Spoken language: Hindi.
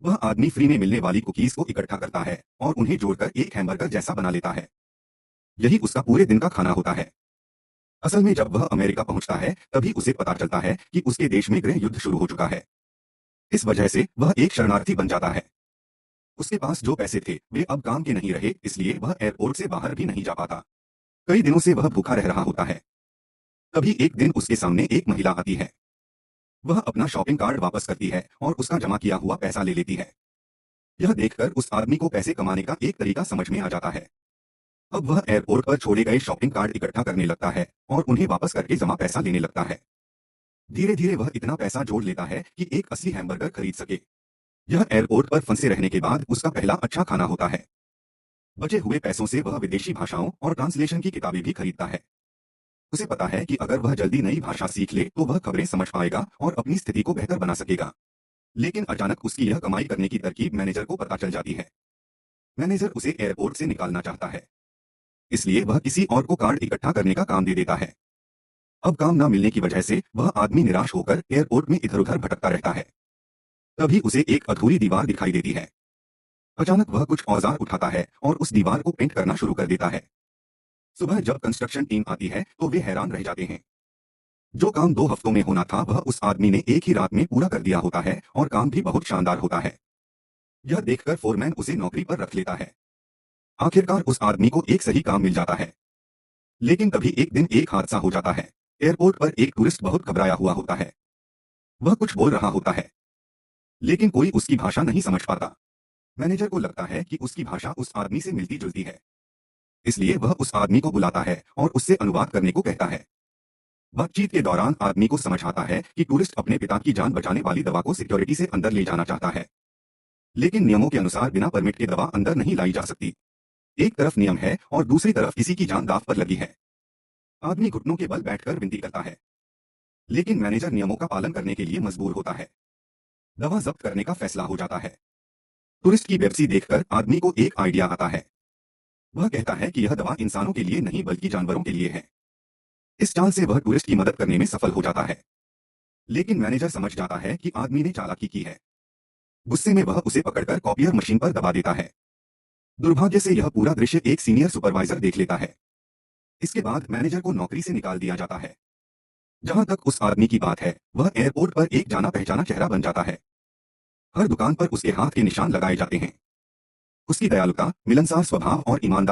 वह आदमी फ्री में मिलने वाली कुकीज को इकट्ठा करता है और उन्हें जोड़कर एक हैमबर्गर जैसा बना लेता है। यही उसका पूरे दिन का खाना होता है। असल में जब वह अमेरिका पहुंचता है तभी उसे पता चलता है कि उसके देश में गृह युद्ध शुरू हो चुका है। इस वजह से वह एक शरणार्थी बन जाता है। उसके पास जो पैसे थे वे अब काम के नहीं रहे, इसलिए वह एयरपोर्ट से बाहर भी नहीं जा पाता। कई दिनों से वह भूखा रह रहा होता है। तभी एक दिन उसके सामने एक महिला आती है। वह अपना शॉपिंग कार्ड वापस करती है और उसका जमा किया हुआ पैसा ले लेती है। यह देखकर उस आदमी को पैसे कमाने का एक तरीका समझ में आ जाता है। अब वह एयरपोर्ट पर छोड़े गए शॉपिंग कार्ड इकट्ठा करने लगता है और उन्हें वापस करके जमा पैसा लेने लगता है। धीरे धीरे वह इतना पैसा जोड़ लेता है कि एक असली हैमबर्गर खरीद सके। यह एयरपोर्ट पर फंसे रहने के बाद उसका पहला अच्छा खाना होता है। बचे हुए पैसों से वह विदेशी भाषाओं और ट्रांसलेशन की किताबें भी खरीदता है। उसे पता है कि अगर वह जल्दी नई भाषा सीख ले तो वह खबरें समझ पाएगा और अपनी स्थिति को बेहतर बना सकेगा। लेकिन अचानक उसकी यह कमाई करने की तरकीब मैनेजर को पता चल जाती है। मैनेजर उसे एयरपोर्ट से निकालना चाहता है, इसलिए वह किसी और को कार्ड इकट्ठा करने का काम दे देता है। अब काम न मिलने की वजह से वह आदमी निराश होकर एयरपोर्ट में इधर उधर भटकता रहता है। तभी उसे एक अधूरी दीवार दिखाई देती है। अचानक वह कुछ औजार उठाता है और उस दीवार को पेंट करना शुरू कर देता है। सुबह जब कंस्ट्रक्शन टीम आती है तो वे हैरान रह जाते हैं। जो काम 2 हफ्तों में होना था वह उस आदमी ने एक ही रात में पूरा कर दिया होता है और काम भी बहुत शानदार होता है। यह देखकर फोरमैन उसे नौकरी पर रख लेता है। आखिरकार उस आदमी को एक सही काम मिल जाता है। लेकिन तभी एक दिन एक हादसा हो जाता है। एयरपोर्ट पर एक टूरिस्ट बहुत घबराया हुआ होता है। वह कुछ बोल रहा होता है, लेकिन कोई उसकी भाषा नहीं समझ पाता। मैनेजर को लगता है कि उसकी भाषा उस आदमी से मिलती जुलती है, इसलिए वह उस आदमी को बुलाता है और उससे अनुवाद करने को कहता है। बातचीत के दौरान आदमी को समझ आता है कि टूरिस्ट अपने पिता की जान बचाने वाली दवा को सिक्योरिटी से अंदर ले जाना चाहता है, लेकिन नियमों के अनुसार बिना परमिट के दवा अंदर नहीं लाई जा सकती। एक तरफ नियम है और दूसरी तरफ किसी की जान दांव पर लगी है। आदमी घुटनों के बल बैठकर विनती करता है, लेकिन मैनेजर नियमों का पालन करने के लिए मजबूर होता है। दवा जब्त करने का फैसला हो जाता है। टूरिस्ट की बेपसी देखकर आदमी को एक आइडिया आता है। वह कहता है कि यह दवा इंसानों के लिए नहीं बल्कि जानवरों के लिए है। इस चाल से वह टूरिस्ट की मदद करने में सफल हो जाता है। लेकिन मैनेजर समझ जाता है कि आदमी ने चालाकी की है। गुस्से में वह उसे पकड़कर कॉपियर मशीन पर दबा देता है। दुर्भाग्य से यह पूरा दृश्य एक सीनियर सुपरवाइजर देख लेता है। इसके बाद मैनेजर को नौकरी से निकाल दिया जाता है। जहां तक उस आदमी की बात है, वह एयरपोर्ट पर एक जाना पहचाना चेहरा बन जाता है। हर दुकान पर उसके हाथ के निशान लगाए जाते हैं। उसकी दयालुता, मिलनसार स्वभाव और ईमानदारी